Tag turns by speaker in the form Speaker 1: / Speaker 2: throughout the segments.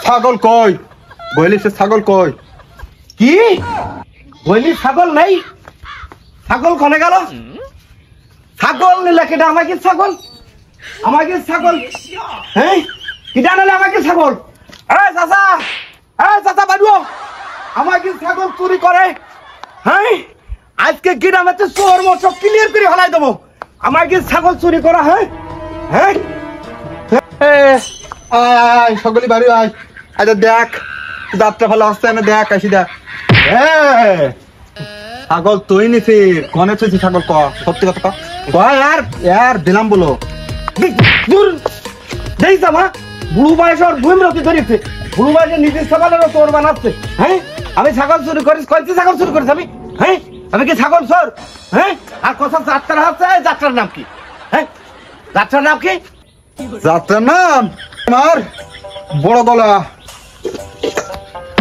Speaker 1: ছাগল কই? বলিস ছাগল কই?
Speaker 2: কি বলি? ছাগল নাই? ছাগল কোনে গেল? ছাগল নিলে কেটা? আমাকে ছাগল, আমাকে ছাগল। হ্যাঁ কিটা নিলে আমাকে ছাগল? চাচা, চাচা বাড়িও, আমাকে ছাগল চুরি করে। হ্যাঁ আজকে গ্রামেতে চোর মতো ক্লিয়ার করে হলাই দেবো। আমাকে ছাগল চুরি করা। হ্যাঁ হ্যাঁ
Speaker 1: সকলি বাড়ি আয়। আচ্ছা দেখ যাত্রা ভালো আসছে না, দেখ আসি দেখ। ছাগল তুই নিছি কনে তুই ছাগল ক সত্যি কথা কর দিলাম বলো।
Speaker 2: বুড়ো বয়স ওর ভূমিরতি ধরেছে। বুড়ো বয়সে নিজের ছাগলেরও চোর বানাচ্ছে। হ্যাঁ আমি ছাগল চুরি করিস? কয়েকটি ছাগল চুরি করিস আমি? হ্যাঁ আমি কি ছাগল চোর? হ্যাঁ আর কথা যাত্রা হচ্ছে। যাত্রার নাম কি? হ্যাঁ যাত্রার নাম কি?
Speaker 1: যাত্রার নাম আমার বড় গলা।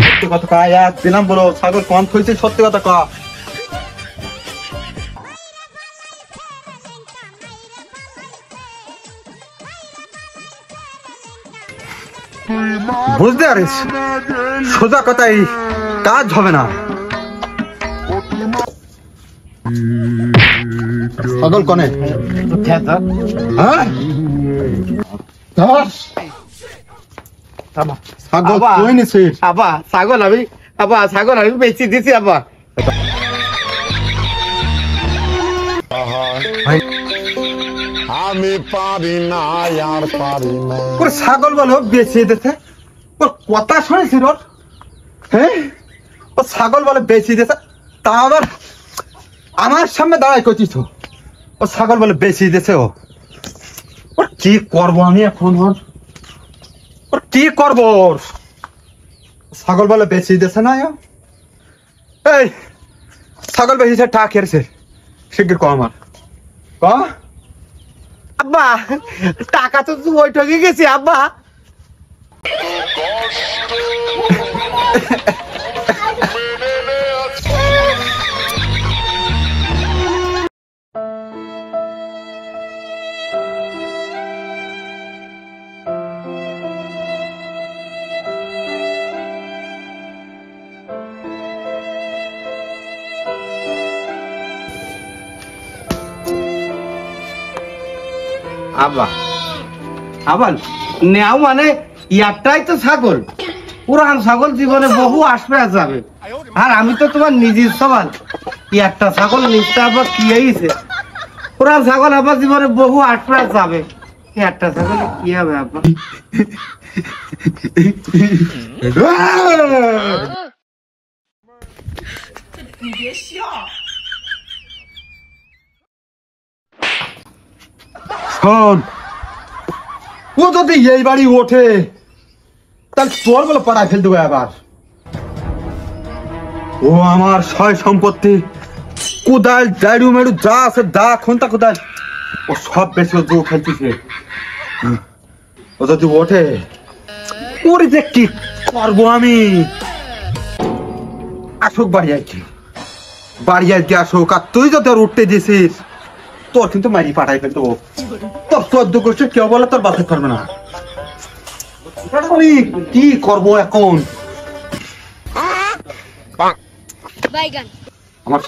Speaker 1: সত্যি কথা কয় দিলাম বলো। ছাগল কম খুঁজছে, সত্যি কথা ক। বুঝতে পারিস সোজা কথাই কাজ হবে না। ছাগল কনে? ছাগল তুই নিছিস?
Speaker 2: আবা ছাগল আমি বেচি দিছি। আবা
Speaker 3: আমি পারি না আর পারি না।
Speaker 1: ছাগল বলো বেঁচে দিতে ওর কথা শুনেছি ওর। হ্যাঁ ও ছাগল বলে বেঁচে দিতে, তা আবার আমার সামনে দাঁড়াই করছিস। ও ছাগল বলে বেঁচে দিতেছে। ওর কি করবো আমি এখন? ওর কি করবো? ওর ছাগল বলে বেঁচে দিতেছে না। এই ছাগল বেঁচেছে টাকা খেয়েছে শিগগির ক আমার ক।
Speaker 2: আব্বা টাকা তো ওই ঠকে গেছি। আব্বা আবার নেও মানে ইয়ারটাই তো ছাগল। পুরান ছাগল জীবনে বহু আসবে যাবে। আর আমি তো তোমার নিজের সবাল। একটা ছাগল নিতে আবার কি হয়েছে? পুরান ছাগল আবার জীবনে বহু আসবে যাবে। একটা ছাগল কি হবে আবার?
Speaker 1: শোন, ও যদি এই বাড়ি ওঠে তাহলে তোর বলে পাড়ায় ফেল দেবো আবার। ও আমার সয় সম্পত্তি কোদাল জাড়ু মেড়ু যা আছে দা খুনতা কোদাল ও সব বেশি ও খেলতেছে। ও যদি ওঠে ওরে যে কি করবো আমি। আসুক বাড়ি আইকি আসুক। আর তুই যদি আর উঠতে দিছিস তোর কিন্তু মারি পাঠাই ফেলতো। তোর 14 গোষ্ঠী কেউ বলে তোর বাঁচতে পারবে না। কি করবো এখন? আমার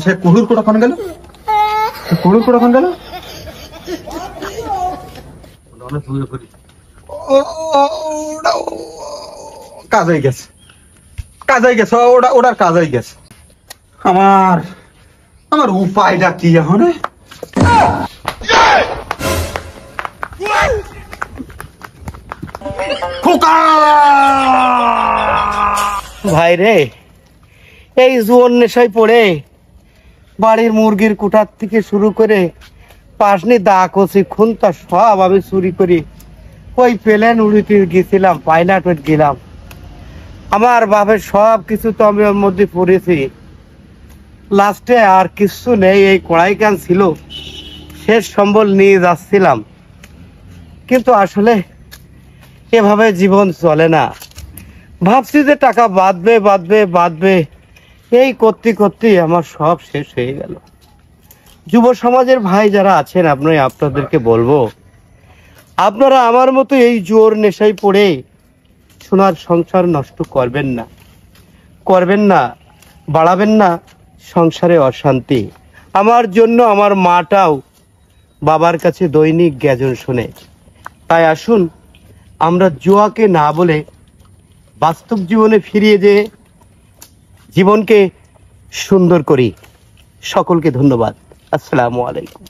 Speaker 1: সে কুহুর কোটাক্ষণ গেল। কাজ হয়ে গেছে ওটার কাজ হয়ে গেছে। আমার উপায়টা কি এখন?
Speaker 2: ভাই রে, এই জোয়ার নেশায় পড়ে বাড়ির মুরগির কুঠার থেকে শুরু করে পাশনি দা কষি খুনতা সব আমি চুরি করি ওই প্লেন উড়িতে গেছিলাম, পাইলট গেলাম। আমার বাপের সব কিছু তো আমি ওর মধ্যে পড়েছি। লাস্টে আর কিছু নেই, এই কড়াই কান ছিল, শেষ সম্বল নিয়ে যাচ্ছিলাম। কিন্তু আসলে এভাবে জীবন চলে না। ভাবছি যে টাকা বাঁধবে, এই করতে করতে আমার সব শেষ হয়ে গেল। যুব সমাজের ভাই যারা আছেন, আপনাদেরকে বলবো, আপনারা আমার মতো এই জোর নেশায় পড়ে সোনার সংসার নষ্ট করবেন না, বাড়াবেন না সংসারে অশান্তি। আমার জন্য আমার মাটাও বাবার কাছে দৈনিক গ্যাজন শোনে। তাই আসুন আমরা জুয়াকে না বলে বাস্তব জীবনে ফিরিয়ে যেয়ে জীবনকে সুন্দর করি। সকলকে ধন্যবাদ। আসসালামু আলাইকুম।